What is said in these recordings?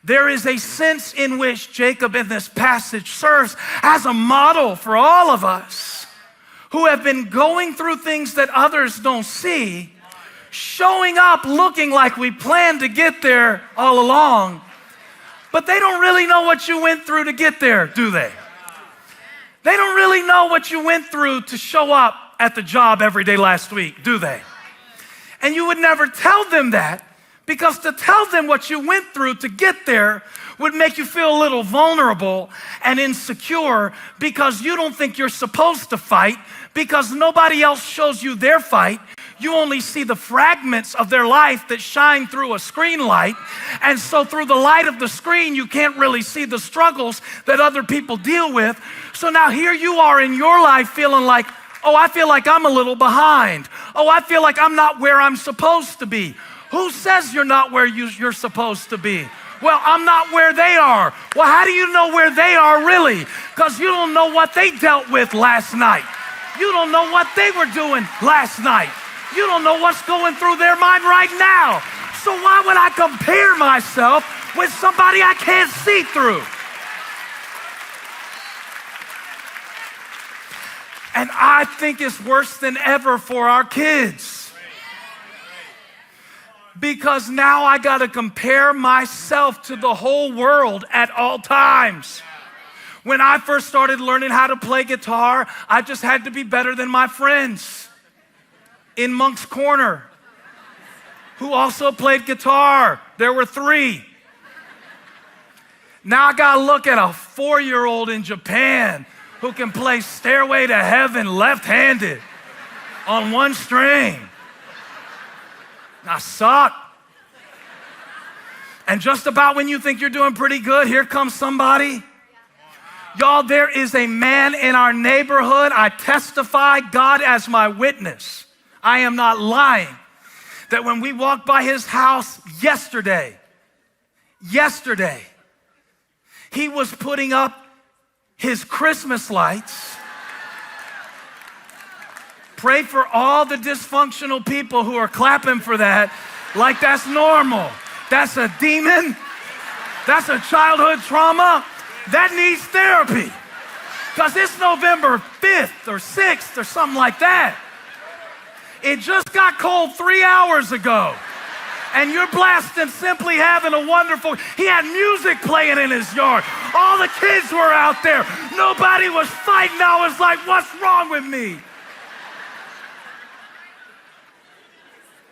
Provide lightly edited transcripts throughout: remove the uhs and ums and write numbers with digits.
There is a sense in which Jacob in this passage serves as a model for all of us who have been going through things that others don't see, showing up looking like we planned to get there all along, but they don't really know what you went through to get there, do they? They don't really know what you went through to show up at the job every day last week, do they? And you would never tell them that, because to tell them what you went through to get there would make you feel a little vulnerable and insecure, because you don't think you're supposed to fight, because nobody else shows you their fight. You only see the fragments of their life that shine through a screen light. And so through the light of the screen, you can't really see the struggles that other people deal with. So now here you are in your life feeling like, oh, I feel like I'm a little behind. Oh, I feel like I'm not where I'm supposed to be. Who says you're not where you're supposed to be? Well, I'm not where they are. Well, how do you know where they are really? Because you don't know what they dealt with last night. You don't know what they were doing last night. You don't know what's going through their mind right now. So why would I compare myself with somebody I can't see through? And I think it's worse than ever for our kids. Because now I got to compare myself to the whole world at all times. When I first started learning how to play guitar, I just had to be better than my friends in Monk's Corner who also played guitar. There were 3. Now I got to look at a 4-year-old in Japan who can play Stairway to Heaven left-handed on 1 string. I suck. And just about when you think you're doing pretty good, here comes somebody. Y'all, there is a man in our neighborhood. I testify, God as my witness, I am not lying, that when we walked by his house yesterday, he was putting up his Christmas lights. Pray for all the dysfunctional people who are clapping for that like that's normal. That's a demon. That's a childhood trauma. That needs therapy. Because it's November 5th or 6th or something like that. It just got cold 3 hours ago. And you're blasting Simply Having a Wonderful. He had music playing in his yard. All the kids were out there. Nobody was fighting. I was like, what's wrong with me?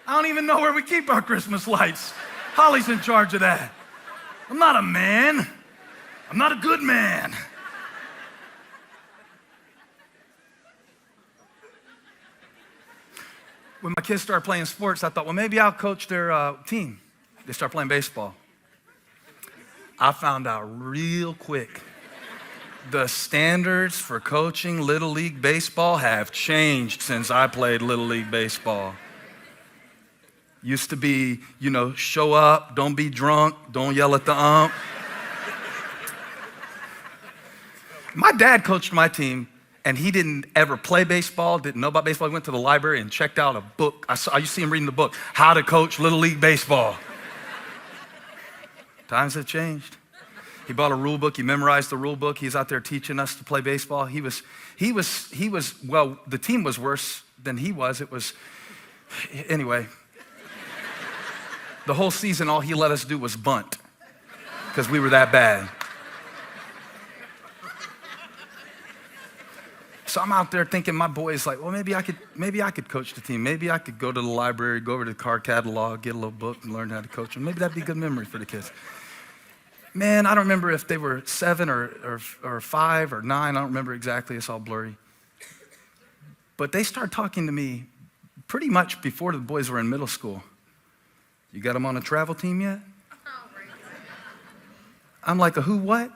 I don't even know where we keep our Christmas lights. Holly's in charge of that. I'm not a man. I'm not a good man. When my kids started playing sports, I thought, well, maybe I'll coach their team. They start playing baseball. I found out real quick the standards for coaching Little League Baseball have changed since I played Little League Baseball. Used to be, show up, don't be drunk, don't yell at the ump. My dad coached my team, and he didn't ever play baseball, didn't know about baseball. He went to the library and checked out a book. I used to see him reading the book, How to Coach Little League Baseball. Times have changed. He bought a rule book. He memorized the rule book. He's out there teaching us to play baseball. Well, the team was worse than he was. Anyway. The whole season, all he let us do was bunt because we were that bad. So I'm out there thinking, my boy's like, well, maybe I could coach the team. Maybe I could go to the library, go over to the card catalog, get a little book and learn how to coach them. Maybe that'd be a good memory for the kids. Man, I don't remember if they were 7 or 5 or 9. I don't remember exactly. It's all blurry. But they started talking to me pretty much before the boys were in middle school. You got them on a travel team yet? I'm like, a who, what?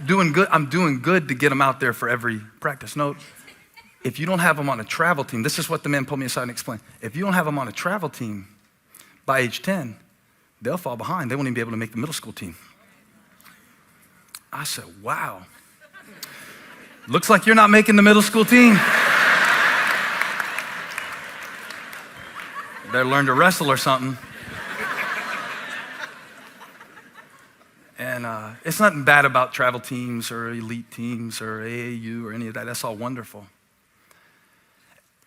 Doing good. I'm doing good to get them out there for every practice. No, if you don't have them on a travel team, this is what the man pulled me aside and explained. If you don't have them on a travel team by age 10, they'll fall behind. They won't even be able to make the middle school team. I said, wow. Looks like you're not making the middle school team. Better learn to wrestle or something. And it's nothing bad about travel teams or elite teams or AAU or any of that. That's all wonderful.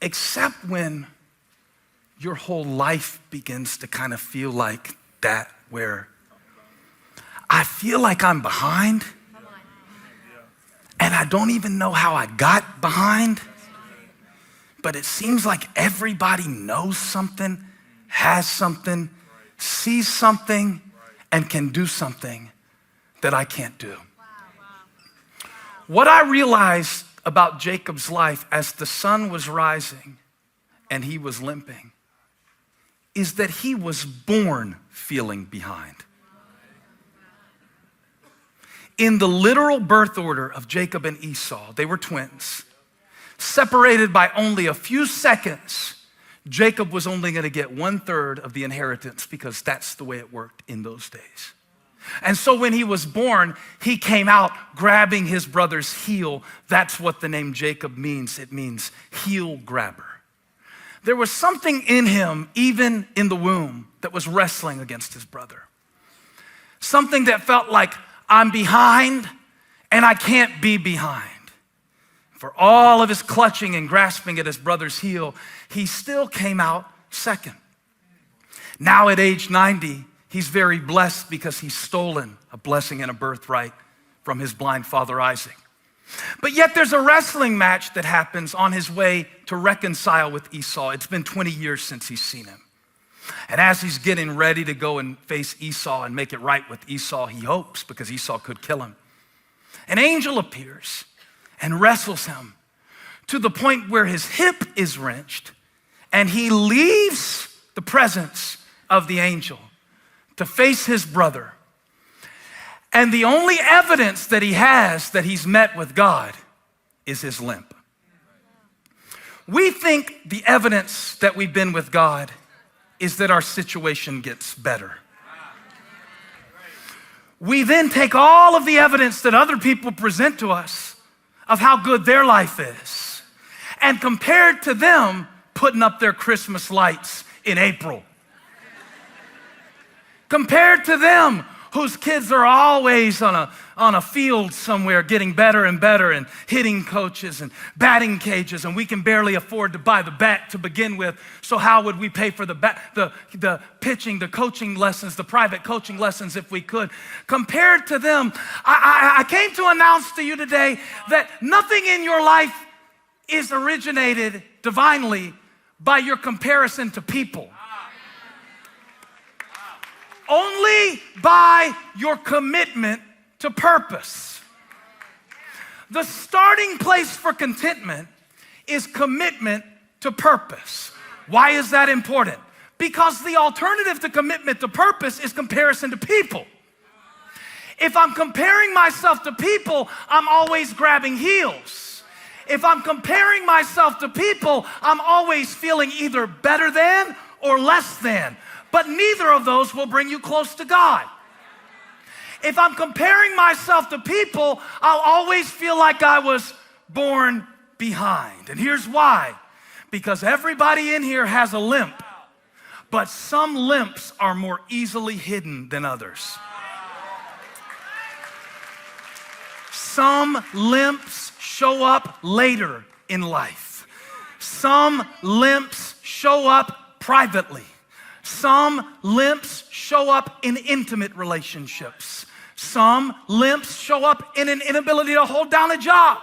Except when your whole life begins to kind of feel like that, where I feel like I'm behind and I don't even know how I got behind, but it seems like everybody knows something, has something, sees something, and can do something that I can't do. What I realized about Jacob's life as the sun was rising and he was limping is that he was born feeling behind. In the literal birth order of Jacob and Esau, they were twins, separated by only a few seconds. Jacob was only going to get 1/3 of the inheritance because that's the way it worked in those days. And so when he was born, he came out grabbing his brother's heel. That's what the name Jacob means. It means heel grabber. There was something in him, even in the womb, that was wrestling against his brother. Something that felt like, I'm behind and I can't be behind. For all of his clutching and grasping at his brother's heel, he still came out second. Now at age 90, he's very blessed because he's stolen a blessing and a birthright from his blind father Isaac. But yet there's a wrestling match that happens on his way to reconcile with Esau. It's been 20 years since he's seen him. And as he's getting ready to go and face Esau and make it right with Esau, he hopes, because Esau could kill him, an angel appears and wrestles him to the point where his hip is wrenched and he leaves the presence of the angel to face his brother. And the only evidence that he has that he's met with God is his limp. We think the evidence that we've been with God is that our situation gets better. We then take all of the evidence that other people present to us of how good their life is, and compared to them putting up their Christmas lights in April, compared to them whose kids are always on a field somewhere getting better and better and hitting coaches and batting cages, and we can barely afford to buy the bat to begin with, so how would we pay for the pitching, the coaching lessons, the private coaching lessons if we could? Compared to them, I came to announce to you today that nothing in your life is originated divinely by your comparison to people. Only by your commitment to purpose. The starting place for contentment is commitment to purpose. Why is that important? Because the alternative to commitment to purpose is comparison to people. If I'm comparing myself to people, I'm always grabbing heels. If I'm comparing myself to people, I'm always feeling either better than or less than. But neither of those will bring you close to God. If I'm comparing myself to people, I'll always feel like I was born behind. And here's why. Because everybody in here has a limp, but some limps are more easily hidden than others. Some limps show up later in life. Some limps show up privately. Some limps show up in intimate relationships. Some limps show up in an inability to hold down a job.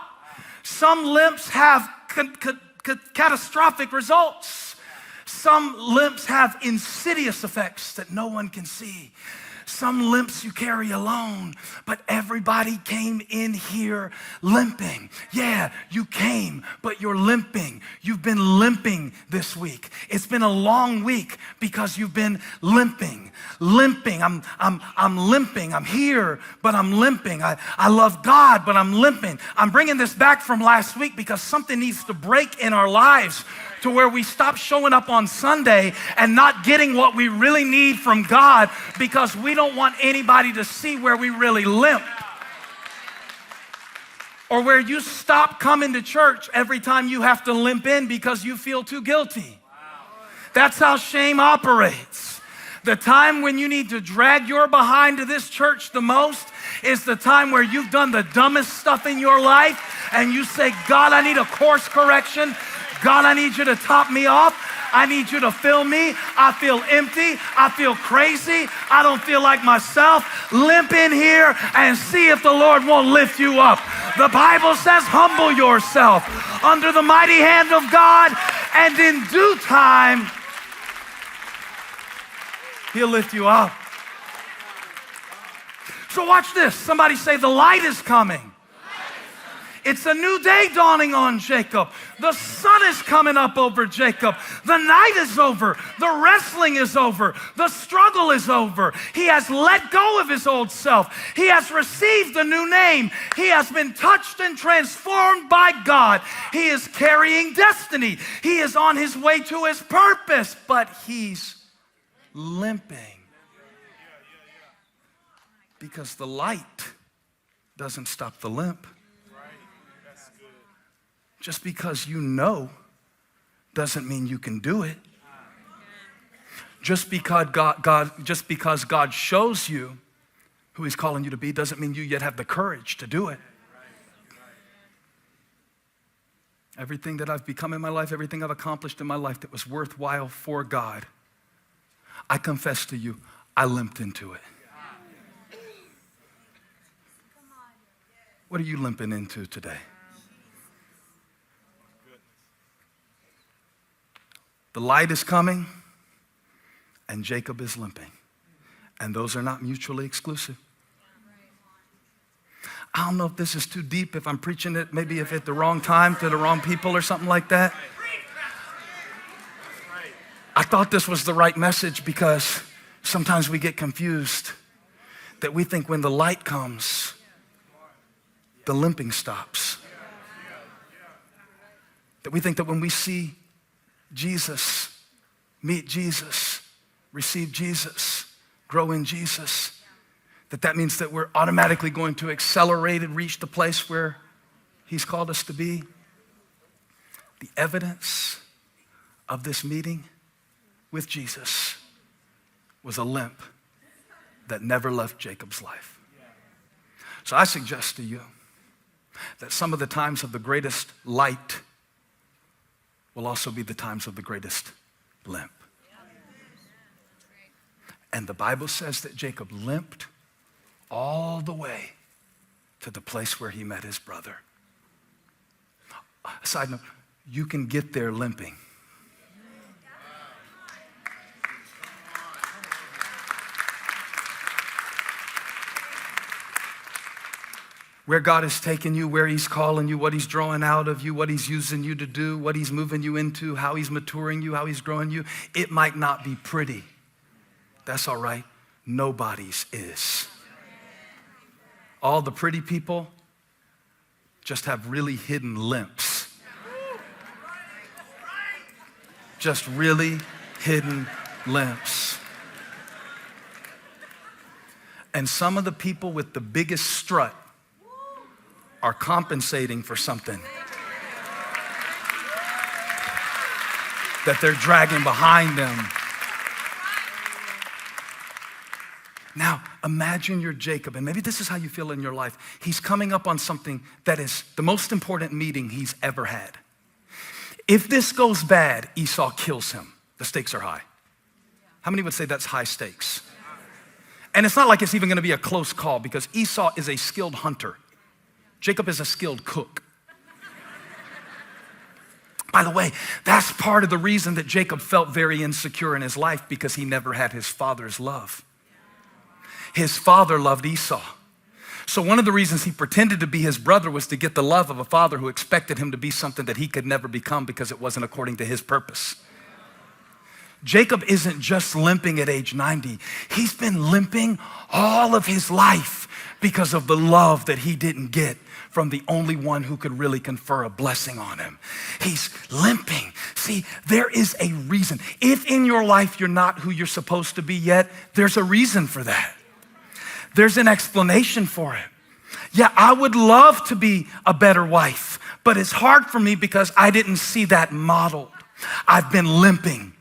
Some limps have catastrophic results. Some limps have insidious effects that no one can see. Some limps you carry alone, but everybody came in here limping. Yeah, you came, but you're limping. You've been limping this week. It's been a long week because you've been limping. Limping. I'm limping. I'm here, but I'm limping. I love God, but I'm limping. I'm bringing this back from last week because something needs to break in our lives to where we stop showing up on Sunday and not getting what we really need from God because we don't want anybody to see where we really limp. Or where you stop coming to church every time you have to limp in because you feel too guilty. That's how shame operates. The time when you need to drag your behind to this church the most is the time where you've done the dumbest stuff in your life and you say, God, I need a course correction. God, I need you to top me off. I need you to fill me. I feel empty. I feel crazy. I don't feel like myself. Limp in here and see if the Lord won't lift you up. The Bible says, humble yourself under the mighty hand of God, and in due time, He'll lift you up. So watch this. Somebody say, the light is coming. It's a new day dawning on Jacob. The sun is coming up over Jacob. The night is over. The wrestling is over. The struggle is over. He has let go of his old self. He has received a new name. He has been touched and transformed by God. He is carrying destiny. He is on his way to his purpose, but he's limping because the light doesn't stop the limp. Just because you know doesn't mean you can do it. Just because God shows you who He's calling you to be doesn't mean you yet have the courage to do it. Everything that I've become in my life, everything I've accomplished in my life that was worthwhile for God, I confess to you, I limped into it. What are you limping into today? The light is coming, and Jacob is limping. And those are not mutually exclusive. I don't know if this is too deep, if I'm preaching it, maybe if at the wrong time to the wrong people or something like that. I thought this was the right message because sometimes we get confused that we think when the light comes, the limping stops. That we think that when we see Jesus, meet Jesus, receive Jesus, grow in Jesus, that means that we're automatically going to accelerate and reach the place where He's called us to be. The evidence of this meeting with Jesus was a limp that never left Jacob's life. So I suggest to you that some of the times of the greatest light will also be the times of the greatest limp. And the Bible says that Jacob limped all the way to the place where he met his brother. A side note, you can get there limping. Where God has taken you, where He's calling you, what He's drawing out of you, what He's using you to do, what He's moving you into, how He's maturing you, how He's growing you, it might not be pretty. That's all right. Nobody's is. All the pretty people just have really hidden limps. Just really hidden limps. And some of the people with the biggest strut are compensating for something that they're dragging behind them. Now, imagine you're Jacob, and maybe this is how you feel in your life. He's coming up on something that is the most important meeting he's ever had. If this goes bad, Esau kills him. The stakes are high. How many would say that's high stakes? And it's not like it's even gonna be a close call because Esau is a skilled hunter. Jacob is a skilled cook. By the way, that's part of the reason that Jacob felt very insecure in his life because he never had his father's love. His father loved Esau. So one of the reasons he pretended to be his brother was to get the love of a father who expected him to be something that he could never become because it wasn't according to his purpose. Jacob isn't just limping at age 90. He's been limping all of his life because of the love that he didn't get from the only one who could really confer a blessing on him. He's limping. See, there is a reason. If in your life you're not who you're supposed to be yet, there's a reason for that. There's an explanation for it. Yeah, I would love to be a better wife, but it's hard for me because I didn't see that modeled. I've been limping.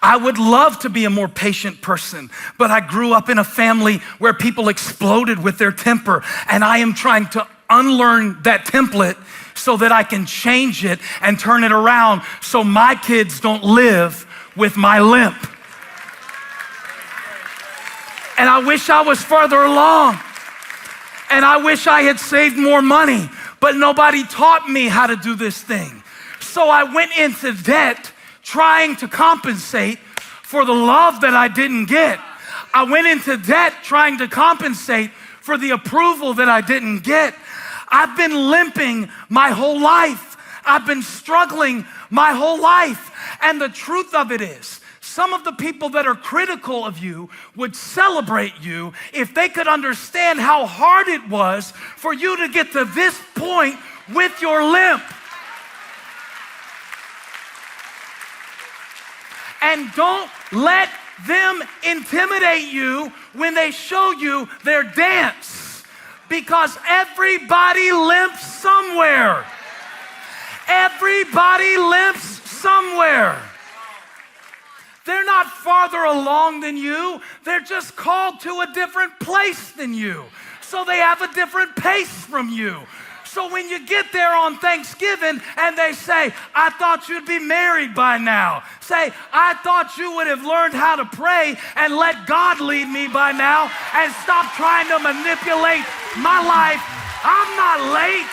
I would love to be a more patient person, but I grew up in a family where people exploded with their temper, and I am trying to unlearn that template so that I can change it and turn it around so my kids don't live with my limp. And I wish I was further along, and I wish I had saved more money, but nobody taught me how to do this thing. So I went into debt trying to compensate for the love that I didn't get. I went into debt trying to compensate for the approval that I didn't get. I've been limping my whole life. I've been struggling my whole life. And the truth of it is, some of the people that are critical of you would celebrate you if they could understand how hard it was for you to get to this point with your limp. And don't let them intimidate you when they show you their dance, because everybody limps somewhere. Everybody limps somewhere. They're not farther along than you. They're just called to a different place than you. So they have a different pace from you. So when you get there on Thanksgiving and they say, I thought you'd be married by now. Say, I thought you would have learned how to pray and let God lead me by now and stop trying to manipulate my life. I'm not late.